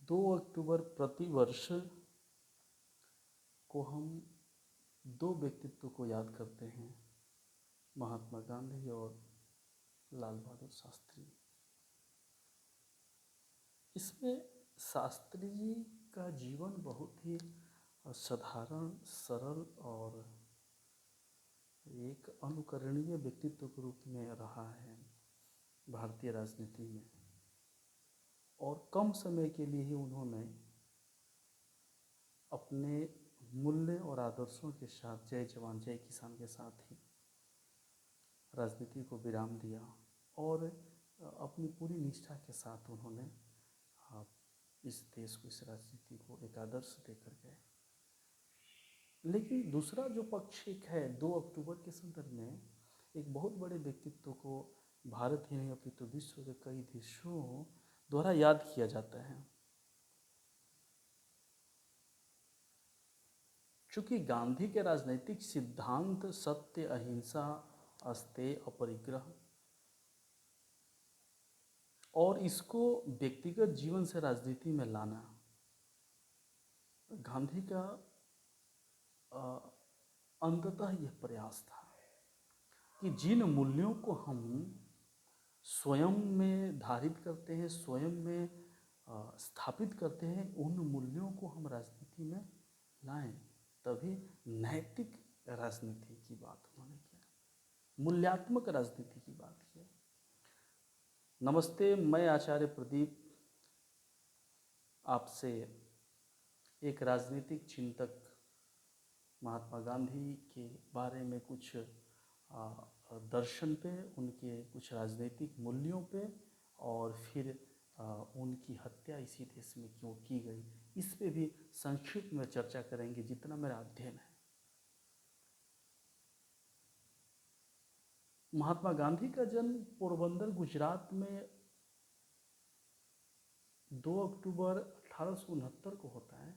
2 अक्टूबर प्रतिवर्ष को हम दो व्यक्तित्व को याद करते हैं, महात्मा गांधी और लाल बहादुर शास्त्री। इसमें शास्त्री जी का जीवन बहुत ही साधारण, सरल और एक अनुकरणीय व्यक्तित्व के रूप में रहा है भारतीय राजनीति में। और कम समय के लिए ही उन्होंने अपने मूल्य और आदर्शों के साथ, जय जवान जय किसान के साथ ही राजनीति को विराम दिया और अपनी पूरी निष्ठा के साथ उन्होंने इस देश को, इस राजनीति को एक आदर्श देकर गए। लेकिन दूसरा जो पक्ष एक है, 2 अक्टूबर के संदर्भ में एक बहुत बड़े व्यक्तित्व को भारत ही नहीं अपितु विश्व के कई देशों द्वारा याद किया जाता है। चूँकि गांधी के राजनीतिक सिद्धांत सत्य, अहिंसा, अस्तेय, अपरिग्रह और इसको व्यक्तिगत जीवन से राजनीति में लाना गांधी का अंततः यह प्रयास था कि जिन मूल्यों को हम स्वयं में धारित करते हैं, स्वयं में स्थापित करते हैं, उन मूल्यों को हम राजनीति में लाएं, तभी नैतिक राजनीति की बात उन्होंने किया, मूल्यात्मक राजनीति की बात की। नमस्ते, मैं आचार्य प्रदीप आपसे एक राजनीतिक चिंतक महात्मा गांधी के बारे में कुछ दर्शन पे, उनके कुछ राजनीतिक मूल्यों पे और फिर उनकी हत्या इसी देश में क्यों की गई, इस पे भी संक्षिप्त में चर्चा करेंगे जितना मेरा अध्ययन है। महात्मा गांधी का जन्म पोरबंदर, गुजरात में 2 अक्टूबर 1869 को होता है।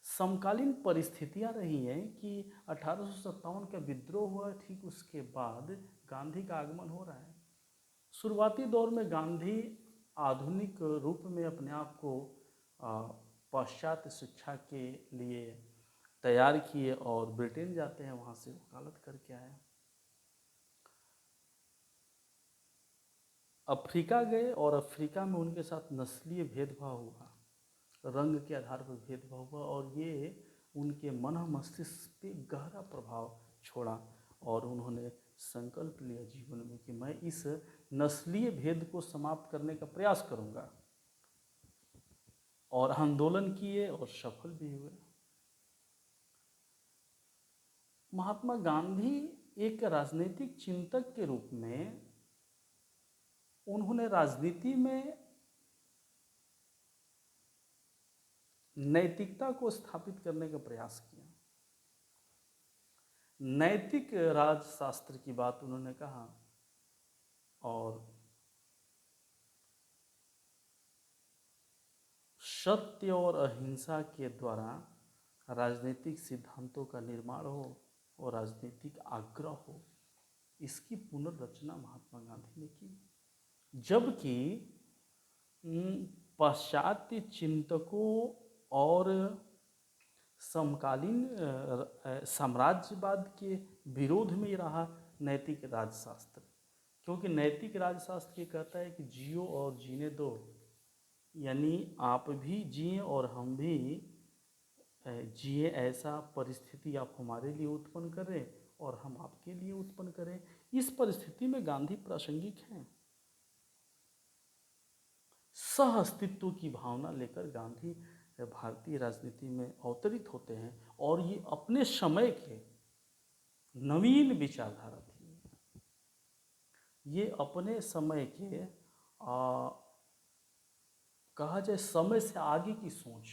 समकालीन परिस्थितियां रही हैं कि 1857 का विद्रोह हुआ, ठीक उसके बाद गांधी का आगमन हो रहा है। शुरुआती दौर में गांधी आधुनिक रूप में अपने आप को पाश्चात्य शिक्षा के लिए तैयार किए और ब्रिटेन जाते हैं, वहाँ से वकालत करके आए। अफ्रीका गए और अफ्रीका में उनके साथ नस्लीय भेदभाव हुआ, रंग के आधार पर भेदभाव हुआ और ये उनके मन मस्तिष्क पे गहरा प्रभाव छोड़ा और उन्होंने संकल्प लिया जीवन में कि मैं इस नस्लीय भेद को समाप्त करने का प्रयास करूंगा, और आंदोलन किए और सफल भी हुए। महात्मा गांधी एक राजनीतिक चिंतक के रूप में उन्होंने राजनीति में नैतिकता को स्थापित करने का प्रयास किया। नैतिक राजशास्त्र की बात उन्होंने कहा और सत्य और अहिंसा के द्वारा राजनीतिक सिद्धांतों का निर्माण हो और राजनीतिक आग्रह हो, इसकी पुनर्रचना महात्मा गांधी ने की। जबकि पाश्चात्य चिंतकों और समकालीन साम्राज्यवाद के विरोध में रहा नैतिक राजशास्त्र, क्योंकि नैतिक राजशास्त्र ये कहता है कि जियो और जीने दो, यानी आप भी जिए और हम भी जिए, ऐसा परिस्थिति आप हमारे लिए उत्पन्न करें और हम आपके लिए उत्पन्न करें। इस परिस्थिति में गांधी प्रासंगिक हैं। सह अस्तित्व की भावना लेकर गांधी भारतीय राजनीति में अवतरित होते हैं और ये अपने समय के नवीन विचारधारा थी। ये अपने समय के कहा जाए समय से आगे की सोच,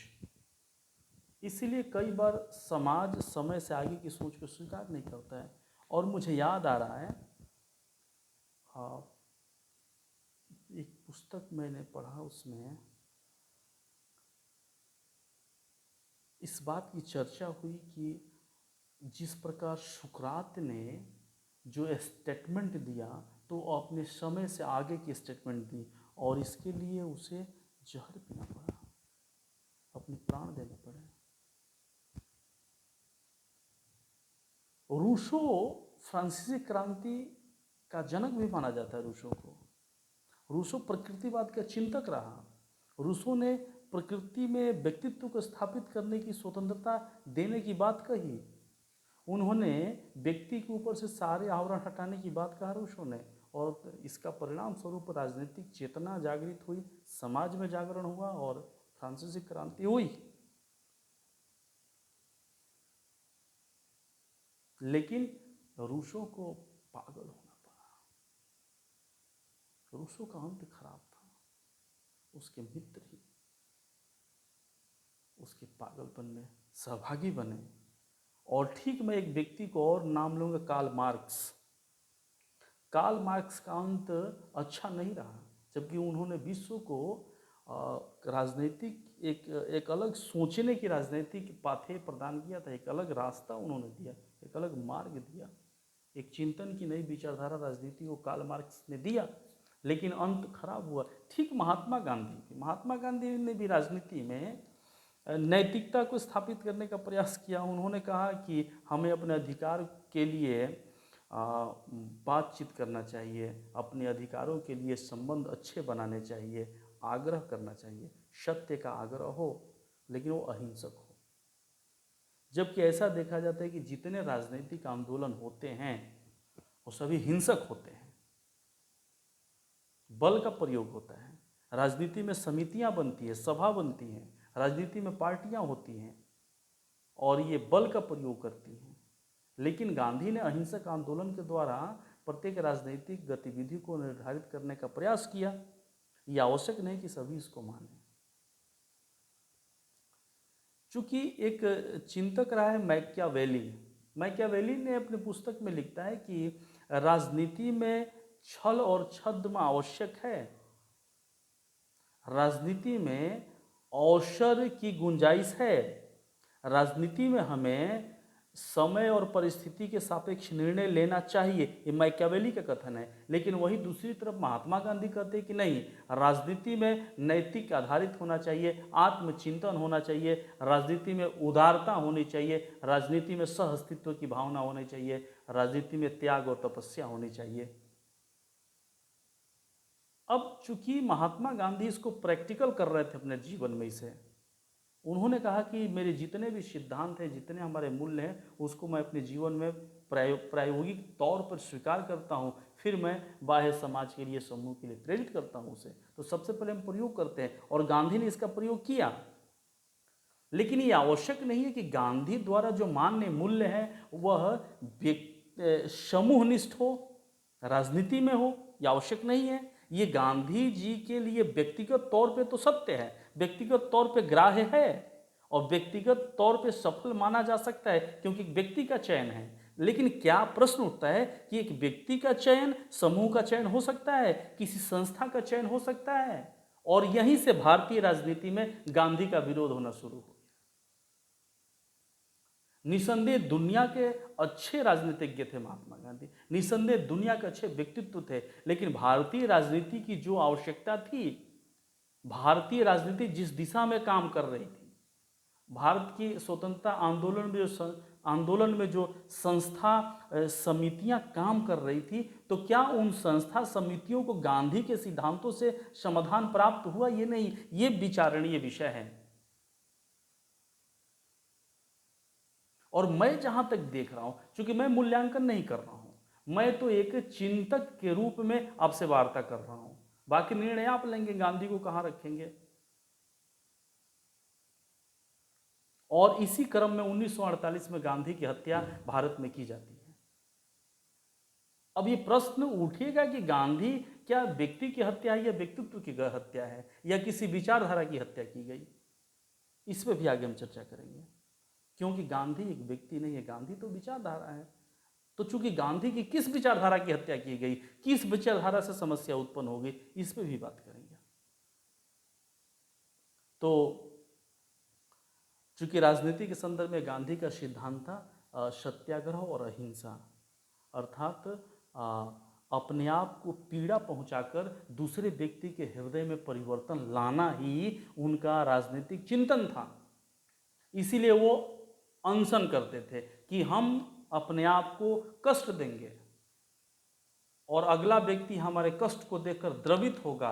इसीलिए कई बार समाज समय से आगे की सोच को स्वीकार नहीं करता है। और मुझे याद आ रहा है, एक पुस्तक मैंने पढ़ा, उसमें इस बात की चर्चा हुई कि जिस प्रकार सुकरात ने जो स्टेटमेंट दिया तो अपने समय से आगे की स्टेटमेंट दी और इसके लिए उसे जहर पीना पड़ा। अपने प्राण देने पड़े। रूसो फ्रांसीसी क्रांति का जनक भी माना जाता है रूसो को। रूसो प्रकृतिवाद का चिंतक रहा। रूसो ने प्रकृति में व्यक्तित्व को स्थापित करने की स्वतंत्रता देने की बात कही। उन्होंने व्यक्ति के ऊपर से सारे आवरण हटाने की बात कहा रूसो ने, और इसका परिणाम स्वरूप राजनीतिक चेतना जागृत हुई, समाज में जागरण हुआ और फ्रांसीसी क्रांति हुई। लेकिन रूसो को पागल होना पड़ा। रूसो का अंत खराब था। उसके मित्र ही उसके पागलपन में सहभागी बने। और ठीक मैं एक व्यक्ति को और नाम लूंगा, कार्ल मार्क्स। कार्ल मार्क्स का अंत अच्छा नहीं रहा, जबकि उन्होंने विश्व को राजनीतिक एक अलग सोचने की राजनीतिक पाथे प्रदान किया था। एक अलग रास्ता उन्होंने दिया, एक अलग मार्ग दिया, एक चिंतन की नई विचारधारा राजनीति को कार्ल मार्क्स ने दिया। लेकिन अंत खराब हुआ। ठीक महात्मा गांधी ने भी राजनीति में नैतिकता को स्थापित करने का प्रयास किया। उन्होंने कहा कि हमें अपने अधिकार के लिए बातचीत करना चाहिए, अपने अधिकारों के लिए संबंध अच्छे बनाने चाहिए, आग्रह करना चाहिए, सत्य का आग्रह हो, लेकिन वो अहिंसक हो। जबकि ऐसा देखा जाता है कि जितने राजनीतिक आंदोलन होते हैं वो सभी हिंसक होते हैं, बल का प्रयोग होता है। राजनीति में समितियां बनती है, सभा बनती हैं, राजनीति में पार्टियां होती हैं और ये बल का प्रयोग करती हैं। लेकिन गांधी ने अहिंसक आंदोलन के द्वारा प्रत्येक राजनीतिक गतिविधि को निर्धारित करने का प्रयास किया। यह आवश्यक नहीं कि सभी इसको माने। चूंकि एक चिंतक रहा है मैकियावेली ने अपनी पुस्तक में लिखता है कि राजनीति में छल और छद्म आवश्यक है। राजनीति में अवसर की गुंजाइश है। राजनीति में हमें समय और परिस्थिति के सापेक्ष निर्णय लेना चाहिए, ये मैकियावेली का कथन है। लेकिन वही दूसरी तरफ महात्मा गांधी कहते हैं कि नहीं, राजनीति में नैतिक आधारित होना चाहिए, आत्मचिंतन होना चाहिए, राजनीति में उदारता होनी चाहिए, राजनीति में सह अस्तित्व की भावना होनी चाहिए, राजनीति में त्याग और तपस्या होनी चाहिए। अब चूंकि महात्मा गांधी इसको प्रैक्टिकल कर रहे थे अपने जीवन में, इसे उन्होंने कहा कि मेरे जितने भी सिद्धांत हैं, जितने हमारे मूल्य हैं, उसको मैं अपने जीवन में प्रायोगिक तौर पर स्वीकार करता हूँ, फिर मैं बाह्य समाज के लिए, समूह के लिए प्रेरित करता हूँ उसे। तो सबसे पहले हम प्रयोग करते हैं, और गांधी ने इसका प्रयोग किया। लेकिन ये आवश्यक नहीं है कि गांधी द्वारा जो मान्य मूल्य है वह समूहनिष्ठ हो, राजनीति में हो, यह आवश्यक नहीं है। ये गांधी जी के लिए व्यक्तिगत तौर पे तो सत्य है, व्यक्तिगत तौर पे ग्राह्य है और व्यक्तिगत तौर पे सफल माना जा सकता है, क्योंकि व्यक्ति का चयन है। लेकिन क्या प्रश्न उठता है कि एक व्यक्ति का चयन, समूह का चयन हो सकता है, किसी संस्था का चयन हो सकता है? और यहीं से भारतीय राजनीति में गांधी का विरोध होना शुरू हो गया। निसंदेह दुनिया के अच्छे राजनीतिज्ञ थे महात्मा गांधी, निसंदेह दुनिया के अच्छे व्यक्तित्व थे, लेकिन भारतीय राजनीति की जो आवश्यकता थी, भारतीय राजनीति जिस दिशा में काम कर रही थी, भारत की स्वतंत्रता आंदोलन में जो संस्था समितियां काम कर रही थी, तो क्या उन संस्था समितियों को गांधी के सिद्धांतों से समाधान प्राप्त हुआ? ये नहीं, ये विचारणीय विषय है। और मैं जहां तक देख रहा हूं, चूंकि मैं मूल्यांकन नहीं कर रहा हूं, मैं तो एक चिंतक के रूप में आपसे वार्ता कर रहा हूं, बाकी निर्णय आप लेंगे गांधी को कहां रखेंगे। और इसी क्रम में 1948 में गांधी की हत्या भारत में की जाती है। अब ये प्रश्न उठेगा कि गांधी क्या व्यक्ति की हत्या है या व्यक्तित्व की हत्या है, या किसी विचारधारा की हत्या की गई? इस पर भी आगे हम चर्चा करेंगे, क्योंकि गांधी एक व्यक्ति नहीं है, गांधी तो विचारधारा है। तो चूंकि गांधी की किस विचारधारा की हत्या की गई, किस विचारधारा से समस्या उत्पन्न हो गई, इस पर भी बात करेंगे। तो चूंकि राजनीति के संदर्भ में गांधी का सिद्धांत था सत्याग्रह और अहिंसा, अर्थात अपने आप को पीड़ा पहुंचाकर दूसरे व्यक्ति के हृदय में परिवर्तन लाना ही उनका राजनीतिक चिंतन था। इसीलिए वो अनशन करते थे कि हम अपने आप को कष्ट देंगे और अगला व्यक्ति हमारे कष्ट को देखकर द्रवित होगा,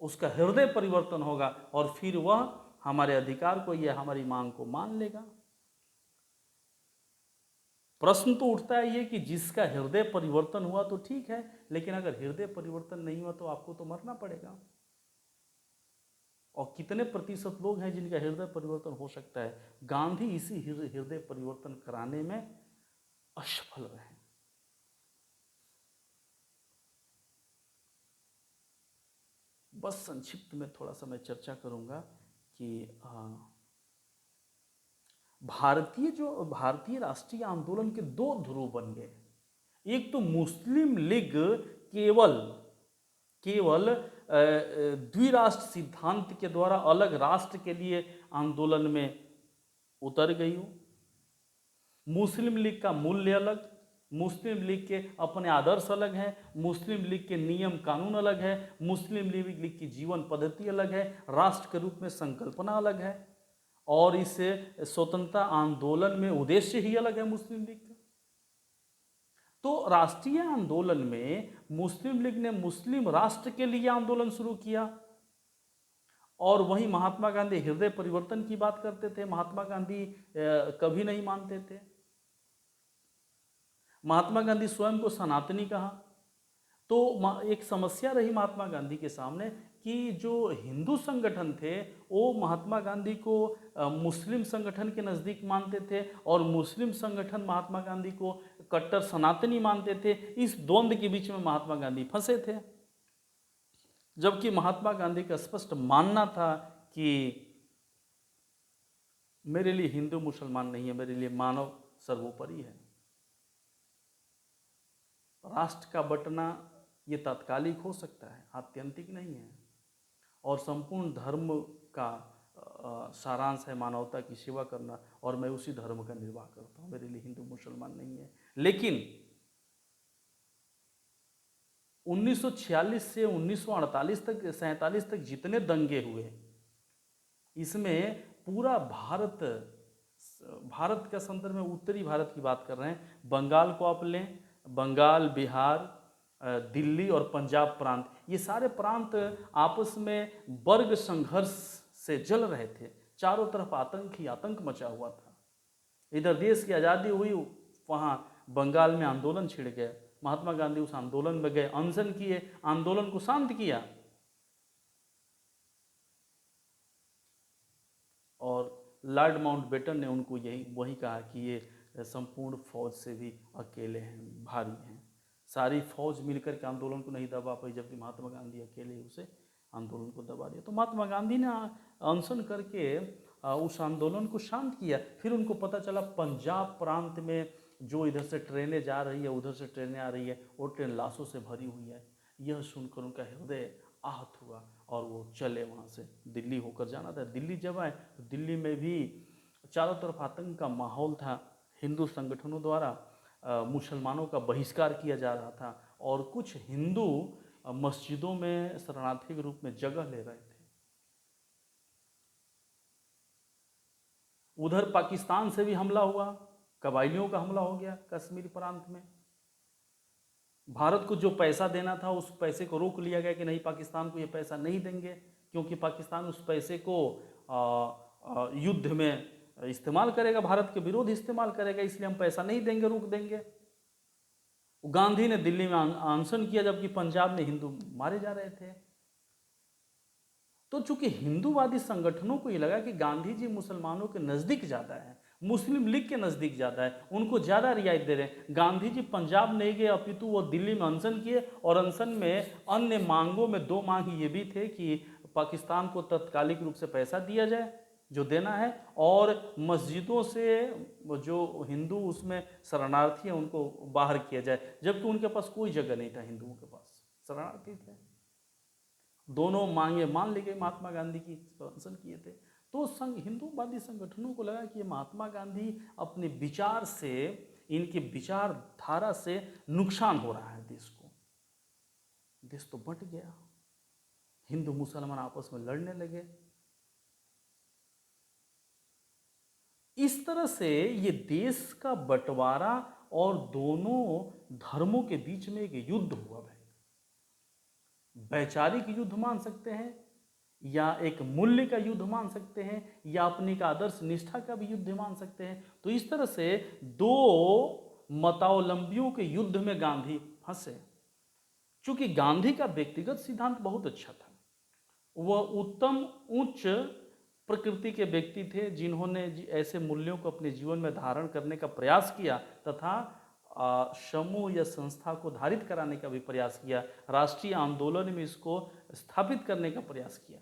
उसका हृदय परिवर्तन होगा और फिर वह हमारे अधिकार को या हमारी मांग को मान लेगा। प्रश्न तो उठता है ये कि जिसका हृदय परिवर्तन हुआ तो ठीक है, लेकिन अगर हृदय परिवर्तन नहीं हुआ तो आपको तो मरना पड़ेगा। और कितने प्रतिशत लोग हैं जिनका हृदय परिवर्तन हो सकता है? गांधी इसी हृदय परिवर्तन कराने में असफल रहे। बस संक्षिप्त में थोड़ा सा मैं चर्चा करूंगा कि भारतीय राष्ट्रीय आंदोलन के दो ध्रुव बन गए। एक तो मुस्लिम लीग केवल द्विराष्ट्र सिद्धांत के द्वारा अलग राष्ट्र के लिए आंदोलन में उतर गई हो। मुस्लिम लीग का मूल्य अलग, मुस्लिम लीग के अपने आदर्श अलग हैं, मुस्लिम लीग के नियम कानून अलग है, मुस्लिम लीग की जीवन पद्धति अलग है, राष्ट्र के रूप में संकल्पना अलग है और इस स्वतंत्रता आंदोलन में उद्देश्य ही अलग है मुस्लिम लीग का। तो राष्ट्रीय आंदोलन में मुस्लिम लीग ने मुस्लिम राष्ट्र के लिए आंदोलन शुरू किया और वहीं महात्मा गांधी हृदय परिवर्तन की बात करते थे। महात्मा गांधी कभी नहीं मानते थे। महात्मा गांधी स्वयं को सनातनी कहा। तो एक समस्या रही महात्मा गांधी के सामने कि जो हिंदू संगठन थे वो महात्मा गांधी को मुस्लिम संगठन के नज़दीक मानते थे और मुस्लिम संगठन महात्मा गांधी को कट्टर सनातनी मानते थे। इस द्वंद्व के बीच में महात्मा गांधी फंसे थे, जबकि महात्मा गांधी का स्पष्ट मानना था कि मेरे लिए हिंदू मुसलमान नहीं है, मेरे लिए मानव सर्वोपरि है। राष्ट्र का बंटना ये तात्कालिक हो सकता है, आत्यंतिक नहीं है। और संपूर्ण धर्म का सारांश है मानवता की सेवा करना और मैं उसी धर्म का निर्वाह करता हूँ। मेरे लिए हिंदू मुसलमान नहीं है। लेकिन 1946 से 1948 तक 47 तक जितने दंगे हुए, इसमें पूरा भारत का संदर्भ में उत्तरी भारत की बात कर रहे हैं। बंगाल को आप लें, बंगाल, बिहार, दिल्ली और पंजाब प्रांत, ये सारे प्रांत आपस में वर्ग संघर्ष से जल रहे थे। चारों तरफ आतंक ही आतंक मचा हुआ था। इधर देश की आज़ादी हुई, वहाँ बंगाल में आंदोलन छिड़ गया। महात्मा गांधी उस आंदोलन में गए, अनशन किए, आंदोलन को शांत किया और लॉर्ड माउंटबेटन ने उनको वही कहा कि ये संपूर्ण फौज से भी अकेले हैं, भारी हैं। सारी फौज मिलकर के आंदोलन को नहीं दबा पाई, जबकि महात्मा गांधी अकेले उसे आंदोलन को दबा दिया। तो महात्मा गांधी ने अनशन करके उस आंदोलन को शांत किया। फिर उनको पता चला पंजाब प्रांत में जो इधर से ट्रेनें जा रही है, उधर से ट्रेनें आ रही है, वो ट्रेन लाशों से भरी हुई है। यह सुनकर उनका हृदय आहत हुआ और वो चले, वहाँ से दिल्ली होकर जाना था। दिल्ली जब आए तो दिल्ली में भी चारों तरफ आतंक का माहौल था। हिंदू संगठनों द्वारा मुसलमानों का बहिष्कार किया जा रहा था और कुछ हिंदू मस्जिदों में शरणार्थी के रूप में जगह ले रहे थे। उधर पाकिस्तान से भी हमला हुआ, कबायलियों का हमला हो गया कश्मीर प्रांत में। भारत को जो पैसा देना था उस पैसे को रोक लिया गया कि नहीं, पाकिस्तान को ये पैसा नहीं देंगे, क्योंकि पाकिस्तान उस पैसे को युद्ध में इस्तेमाल करेगा, भारत के विरोध इस्तेमाल करेगा, इसलिए हम पैसा नहीं देंगे, रोक देंगे। गांधी ने दिल्ली में अनशन किया, जबकि पंजाब में हिंदू मारे जा रहे थे। तो चूंकि हिंदूवादी संगठनों को ये लगा कि गांधी जी मुसलमानों के नज़दीक ज़्यादा है, मुस्लिम लीग के नज़दीक ज़्यादा है, उनको ज़्यादा रियायत दे रहे हैं। गांधी जी पंजाब नहीं गए, अपितु वो दिल्ली में अनशन किए और अनशन में अन्य मांगों में दो मांग ये भी थे कि पाकिस्तान को तत्कालिक रूप से पैसा दिया जाए जो देना है, और मस्जिदों से जो हिंदू उसमें शरणार्थी हैं उनको बाहर किया जाए, जबकि उनके पास कोई जगह नहीं था, हिंदुओं के पास शरणार्थी थे। दोनों मांगे मान ली गई महात्मा गांधी की, अनशन किए थे। तो हिंदूवादी संगठनों को लगा कि महात्मा गांधी अपने विचार से, इनकी विचारधारा से नुकसान हो रहा है देश को, देश तो बंट गया, हिंदू मुसलमान आपस में लड़ने लगे। इस तरह से ये देश का बंटवारा और दोनों धर्मों के बीच में एक युद्ध हुआ भाई। वैचारिक युद्ध मान सकते हैं, या एक मूल्य का युद्ध मान सकते हैं, या अपनी का आदर्श निष्ठा का भी युद्ध मान सकते हैं। तो इस तरह से दो मतावलंबियों के युद्ध में गांधी फंसे। चूंकि गांधी का व्यक्तिगत सिद्धांत बहुत अच्छा था, वह उत्तम उच्च प्रकृति के व्यक्ति थे जिन्होंने ऐसे मूल्यों को अपने जीवन में धारण करने का प्रयास किया तथा समूह या संस्था को धारित कराने का भी प्रयास किया, राष्ट्रीय आंदोलन में इसको स्थापित करने का प्रयास किया।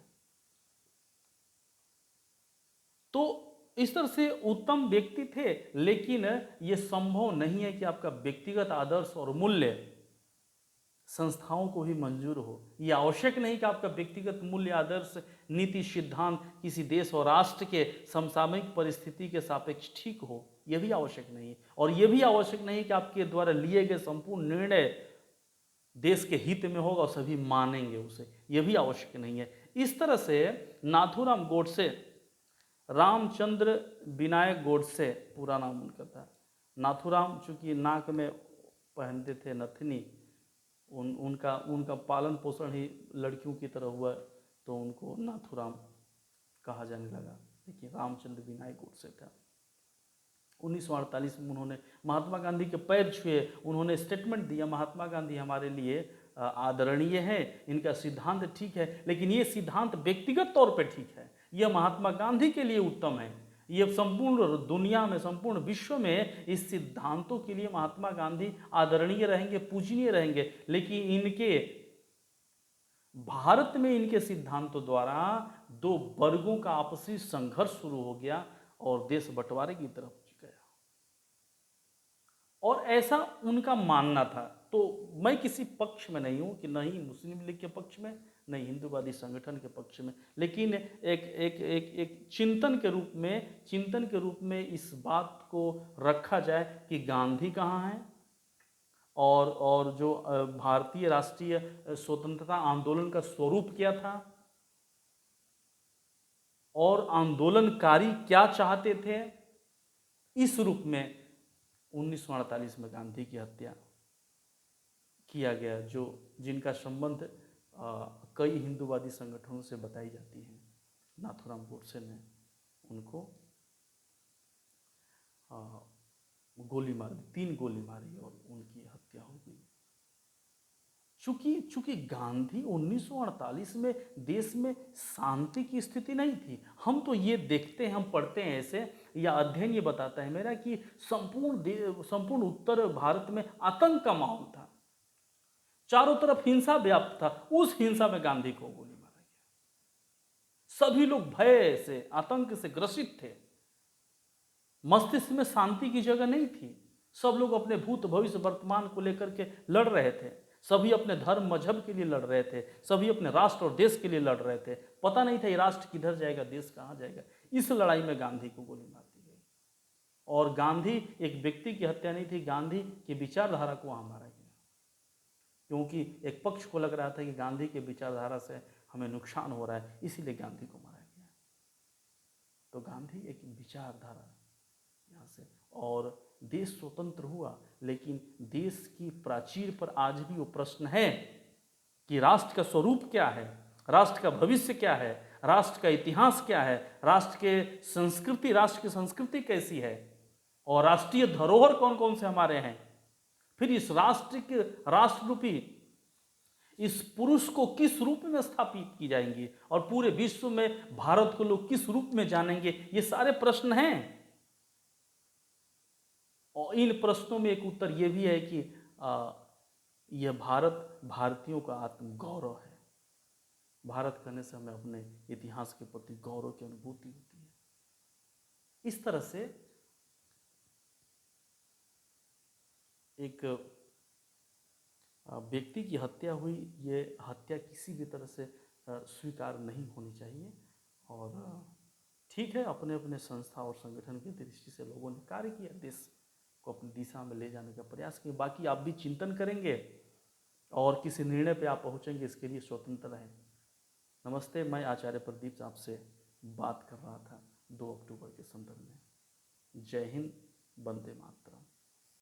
तो इस तरह से उत्तम व्यक्ति थे, लेकिन यह संभव नहीं है कि आपका व्यक्तिगत आदर्श और मूल्य संस्थाओं को ही मंजूर हो। यह आवश्यक नहीं कि आपका व्यक्तिगत मूल्य, आदर्श, नीति, सिद्धांत किसी देश और राष्ट्र के समसामयिक परिस्थिति के सापेक्ष ठीक हो, यह भी आवश्यक नहीं है। और यह भी आवश्यक नहीं है कि आपके द्वारा लिए गए संपूर्ण निर्णय देश के हित में होगा और सभी मानेंगे उसे, यह भी आवश्यक नहीं है। इस तरह से नाथूराम गोडसे, रामचंद्र विनायक गोडसे पूरा नाम उनका था। नाथूराम चूंकि नाक में पहनते थे नथनी, उनका पालन पोषण ही लड़कियों की तरह हुआ, तो उनको नाथूराम कहा जाने लगा। देखिए, रामचंद्र विनायक गोडसे था। 1948 में उन्होंने महात्मा गांधी के पैर छुए, उन्होंने स्टेटमेंट दिया, महात्मा गांधी हमारे लिए आदरणीय है, इनका सिद्धांत ठीक है, लेकिन ये सिद्धांत व्यक्तिगत तौर पे ठीक है, यह महात्मा गांधी के लिए उत्तम है, ये संपूर्ण दुनिया में, संपूर्ण विश्व में इस सिद्धांतों के लिए महात्मा गांधी आदरणीय रहेंगे, पूजनीय रहेंगे। लेकिन इनके भारत में इनके सिद्धांतों द्वारा दो वर्गों का आपसी संघर्ष शुरू हो गया और देश बंटवारे की तरफ गया, और ऐसा उनका मानना था। तो मैं किसी पक्ष में नहीं हूं कि नहीं मुस्लिम लीग के पक्ष में, नहीं हिंदूवादी संगठन के पक्ष में, लेकिन एक चिंतन के रूप में इस बात को रखा जाए कि गांधी कहाँ हैं, और जो भारतीय राष्ट्रीय स्वतंत्रता आंदोलन का स्वरूप क्या था, और आंदोलनकारी क्या चाहते थे। इस रूप में 1948 में गांधी की हत्या किया गया, जिनका संबंध कई हिंदूवादी संगठनों से बताई जाती है। नाथूराम गोडसे ने उनको गोली मार दी, 3 गोली मारी और उनकी हत्या हो गई। चूंकि गांधी 1948 में देश में शांति की स्थिति नहीं थी। हम तो ये देखते हैं, हम पढ़ते हैं ऐसे, या अध्ययन ये बताता है मेरा कि संपूर्ण उत्तर भारत में आतंक का माहौल था, चारों तरफ हिंसा व्याप्त था। उस हिंसा में गांधी को गोली मारा गया। सभी लोग भय से, आतंक से ग्रसित थे, मस्तिष्क में शांति की जगह नहीं थी। सब लोग अपने भूत भविष्य वर्तमान को लेकर के लड़ रहे थे, सभी अपने धर्म मजहब के लिए लड़ रहे थे, सभी अपने राष्ट्र और देश के लिए लड़ रहे थे। पता नहीं था ये राष्ट्र किधर जाएगा, देश कहाँ जाएगा। इस लड़ाई में गांधी को गोली मार दी गई। और गांधी एक व्यक्ति की हत्या नहीं थी, गांधी की विचारधारा को वहां मारा गया, क्योंकि एक पक्ष को लग रहा था कि गांधी के विचारधारा से हमें नुकसान हो रहा है, इसीलिए गांधी को मारा गया। तो गांधी एक विचारधारा यहाँ से, और देश स्वतंत्र हुआ, लेकिन देश की प्राचीर पर आज भी वो प्रश्न है कि राष्ट्र का स्वरूप क्या है, राष्ट्र का भविष्य क्या है, राष्ट्र का इतिहास क्या है, राष्ट्र की संस्कृति कैसी है, और राष्ट्रीय धरोहर कौन कौन से हमारे हैं। फिर इस राष्ट्र रूपी इस पुरुष को किस रूप में स्थापित की जाएंगी, और पूरे विश्व में भारत को लोग किस रूप में जानेंगे, ये सारे प्रश्न हैं। और इन प्रश्नों में एक उत्तर यह भी है कि यह भारत भारतीयों का आत्मगौरव है। भारत कहने से हमें अपने इतिहास के प्रति गौरव की अनुभूति होती है। इस तरह से एक व्यक्ति की हत्या हुई, ये हत्या किसी भी तरह से स्वीकार नहीं होनी चाहिए। और ठीक है, अपने अपने संस्था और संगठन की दृष्टि से लोगों ने कार्य किया, देश को अपनी दिशा में ले जाने का प्रयास किया। बाकी आप भी चिंतन करेंगे और किसी निर्णय पे आप पहुँचेंगे, इसके लिए स्वतंत्र रहें। नमस्ते, मैं आचार्य प्रदीप आपसे बात कर रहा था 2 अक्टूबर के संदर्भ में। जय हिंद, वंदे मातरम।